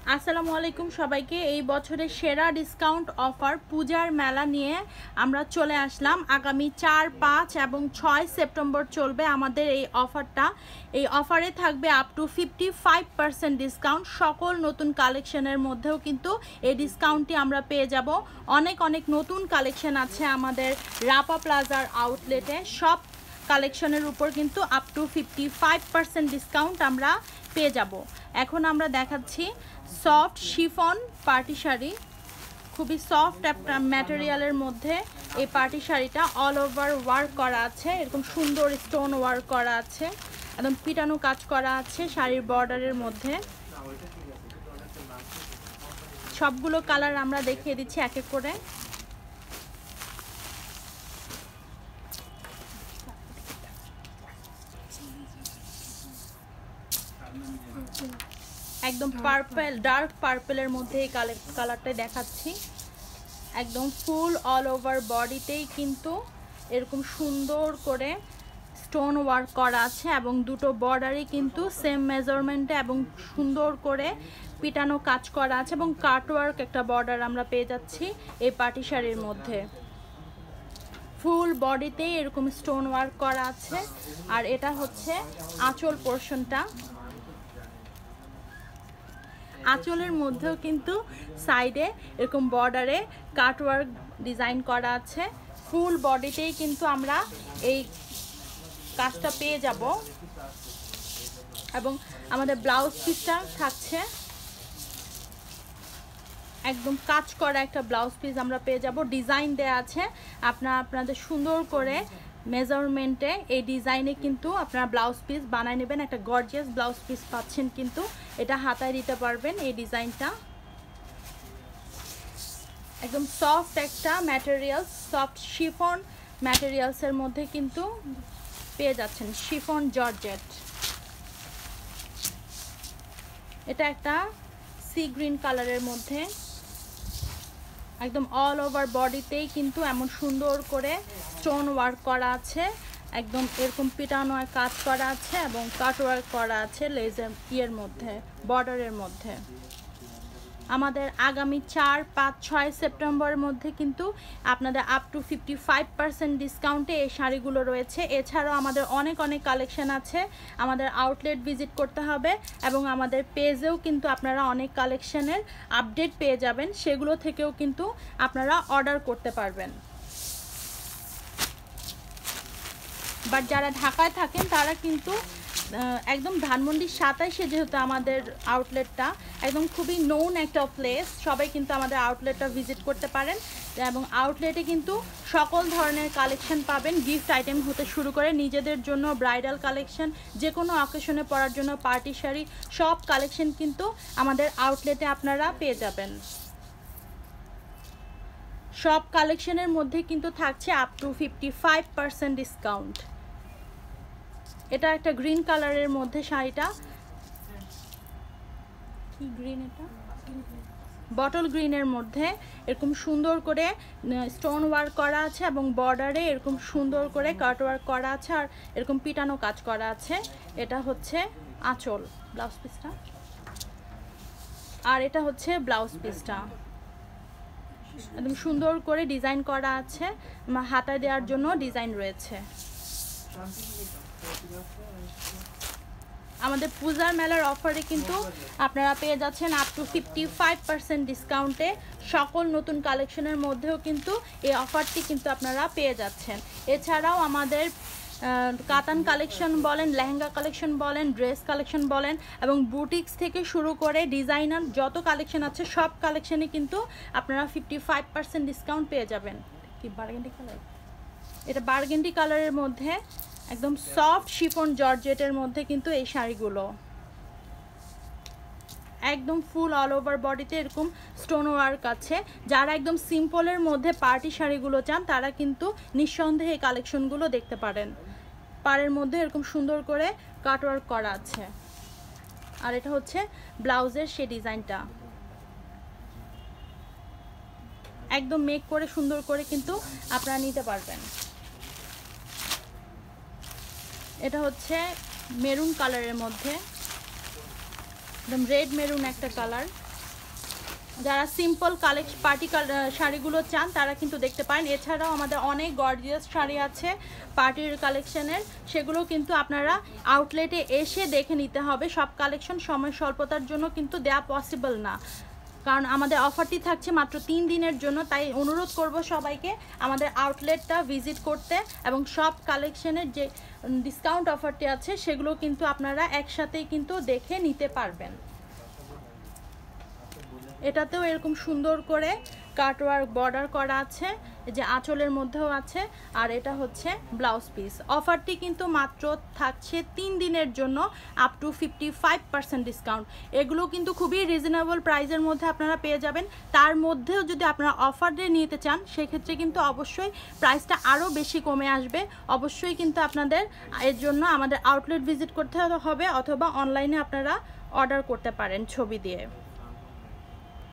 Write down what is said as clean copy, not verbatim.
আসসালামু আলাইকুম সবাইকে। এই বছরের সেরা ডিসকাউন্ট অফার পূজার মেলা নিয়ে আমরা চলে আসলাম। আগামী 4, 5 এবং 6 সেপ্টেম্বর চলবে আমাদের এই অফারটা। এই অফারে থাকবে আপ টু 55% ডিসকাউন্ট। সকল নতুন কালেকশনের মধ্যেও কিন্তু এই ডিসকাউন্টটি আমরা পেয়ে যাব। অনেক অনেক নতুন কালেকশন আছে আমাদের রাপা প্লাজার আউটলেটে। সব কালেকশনের উপর কিন্তু আপ টু 55% ডিসকাউন্ট আমরা পেয়ে যাব। এখন আমরা দেখাচ্ছি সফট শিফন পার্টি শাড়ি। খুবই সফট একটা ম্যাটেরিয়ালের মধ্যে এই পার্টি শাড়িটা অল ওভার ওয়ার্ক করা আছে, এরকম সুন্দর স্টোন ওয়ার্ক করা আছে, একদম পিটানো কাজ করা আছে শাড়ির বর্ডারের মধ্যে। সবগুলো কালার আমরা দেখিয়ে দিচ্ছি এক এক করে। একদম পার্পল, ডার্ক পার্পলের মধ্যে এই কালারটাই দেখাচ্ছি। একদম ফুল অল ওভার বডিতেই কিন্তু এরকম সুন্দর করে স্টোন ওয়ার্ক করা আছে এবং দুটো বর্ডারে কিন্তু সেম মেজারমেন্টে এবং সুন্দর করে পিটানো কাজ করা আছে এবং কাটওয়ার্ক একটা বর্ডার আমরা পেয়ে যাচ্ছি এই পার্টি শাড়ির মধ্যে। ফুল বডিতেই এরকম স্টোন ওয়ার্ক করা আছে। আর এটা হচ্ছে আঁচল পোর্শনটা। আঁচলের মধ্যেও কিন্তু সাইডে এরকম বর্ডারে কাটওয়ার্ক ডিজাইন করা আছে। ফুল বডিতেই কিন্তু আমরা এই কাজটা পেয়ে যাব এবং আমাদের ব্লাউজ পিসটা থাকছে একদম কাজ করা একটা ব্লাউজ পিস আমরা পেয়ে যাব। ডিজাইন দেয়া আছে, আপনাদের সুন্দর করে মেজারমেন্টে এই ডিজাইনে কিন্তু আপনারা ব্লাউজ পিস বানায় নেবেন। একটা গর্জিয়াস ব্লাউজ পিস পাচ্ছেন, কিন্তু এটা হাতায় দিতে পারবেন। এই ডিজাইনটা একদম সফট একটা ম্যাটেরিয়াল, সফট শিফন ম্যাটেরিয়ালসের মধ্যে কিন্তু পেয়ে যাচ্ছেন, শিফন জর্জেট। এটা একটা সি গ্রিন কালারের মধ্যে একদম অল ওভার বডিতেই কিন্তু এমন সুন্দর করে স্টোন ওয়ার্ক করা আছে, একদম এরকম পিটানো কাজ করা আছে এবং কাট ওয়ার্ক করা আছে লেজার ইয়ের মধ্যে, বর্ডারের মধ্যে। আমাদের আগামী 4, 5, 6 সেপ্টেম্বরের মধ্যে কিন্তু আপনাদের আপ টু 55% ডিসকাউন্টে এই শাড়িগুলো রয়েছে। এছাড়াও আমাদের অনেক অনেক কালেকশন আছে। আমাদের আউটলেট ভিজিট করতে হবে এবং আমাদের পেজেও কিন্তু আপনারা অনেক কালেকশনের আপডেট পেয়ে যাবেন, সেগুলো থেকেও কিন্তু আপনারা অর্ডার করতে পারবেন। বাট যারা ঢাকায় থাকেন তারা কিন্তু একদম ধানমন্ডির 27-এ যেহেতু আমাদের আউটলেটটা একদম খুবই নোন একটা প্লেস, সবাই কিন্তু আমাদের আউটলেটটা ভিজিট করতে পারেন এবং আউটলেটে কিন্তু সকল ধরনের কালেকশন পাবেন, গিফট আইটেম হতে শুরু করে নিজেদের জন্য ব্রাইডাল কালেকশন, যে কোনো অকেশনে পরার জন্য পার্টি শাড়ি, সব কালেকশন কিন্তু আমাদের আউটলেটে আপনারা পেয়ে যাবেন। সব কালেকশনের মধ্যে কিন্তু থাকছে আপ টু 55% ডিসকাউন্ট। এটা একটা গ্রিন কালারের মধ্যে শাড়িটা, কি গ্রিন এটা, বটল গ্রিনের মধ্যে এরকম সুন্দর করে স্টোন ওয়ার্ক করা আছে এবং বর্ডারে এরকম সুন্দর করে কাট ওয়ার্ক করা আছে আর এরকম পিটানো কাজ করা আছে। এটা হচ্ছে আঁচল ব্লাউজ পিসটা, আর এটা হচ্ছে ব্লাউজ পিসটা একদম সুন্দর করে ডিজাইন করা আছে, হাতায় দেওয়ার জন্য ডিজাইন রয়েছে। আমাদের পূজার মেলার অফারে কিন্তু আপনারা পেয়ে যাচ্ছেন আপ টু 55% ডিসকাউন্টে। সকল নতুন কালেকশনের মধ্যেও কিন্তু এই অফারটি কিন্তু আপনারা পেয়ে যাচ্ছেন। এছাড়াও আমাদের কাতান কালেকশন বলেন, লেহেঙ্গা কালেকশন বলেন, ড্রেস কালেকশন বলেন এবং বুটিক্স থেকে শুরু করে ডিজাইনার যত কালেকশন আছে সব কালেকশনে কিন্তু আপনারা 55% ডিসকাউন্ট পেয়ে যাবেন। কি বার্গেন্ডি কালার, এটা বার্গেন্ডি কালারের মধ্যে একদম সফট শিফন জর্জেটের মধ্যে কিন্তু এই শাড়িগুলো একদম ফুল অল ওভার বডিতে এরকম স্টোন ওয়ার্ক আছে। যারা একদম সিম্পলের মধ্যে পার্টি শাড়িগুলো চান তারা কিন্তু নিঃসন্দেহে এই কালেকশনগুলো দেখতে পারেন। পাড়ের মধ্যে এরকম সুন্দর করে কাট ওয়ার্ক করা আছে আর এটা হচ্ছে ব্লাউজের সেই ডিজাইনটা, একদম মেক করে সুন্দর করে কিন্তু আপনারা নিতে পারবেন। এটা হচ্ছে মেরুন কালারের মধ্যে, একদম রেড মেরুন একটা কালার, যারা সিম্পল পার্টি শাড়িগুলো চান তারা কিন্তু দেখতে পারেন। এছাড়াও আমাদের অনেক গর্জিয়াস শাড়ি আছে পার্টির কালেকশনের, সেগুলো কিন্তু আপনারা আউটলেটে এসে দেখে নিতে হবে। সব কালেকশন সময় স্বল্পতার জন্য কিন্তু দেয়া পসিবল না, কারণ আমাদের অফারটি থাকছে মাত্র 3 দিনের জন্য। তাই অনুরোধ করব সবাইকে আমাদের আউটলেটটা ভিজিট করতে, এবং সব কালেকশনের যে ডিসকাউন্ট অফারটি আছে সেগুলো কিন্তু আপনারা একসাথেই কিন্তু দেখে নিতে পারবেন। এটাতেও এরকম সুন্দর করে কাটওয়ার্ক বর্ডার করা আছে, যে আঁচলের মধ্যেও আছে, আর এটা হচ্ছে ব্লাউজ পিস। অফারটি কিন্তু মাত্র থাকছে 3 দিনের জন্য, আপ টু 55% ডিসকাউন্ট। এগুলো কিন্তু খুবই রিজনেবল প্রাইসের মধ্যে আপনারা পেয়ে যাবেন। তার মধ্যেও যদি আপনারা অফার দিয়ে নিতে চান সেক্ষেত্রে কিন্তু অবশ্যই প্রাইসটা আরও বেশি কমে আসবে। অবশ্যই কিন্তু আপনাদের এর জন্য আমাদের আউটলেট ভিজিট করতে হবে, অথবা অনলাইনে আপনারা অর্ডার করতে পারেন ছবি দিয়ে।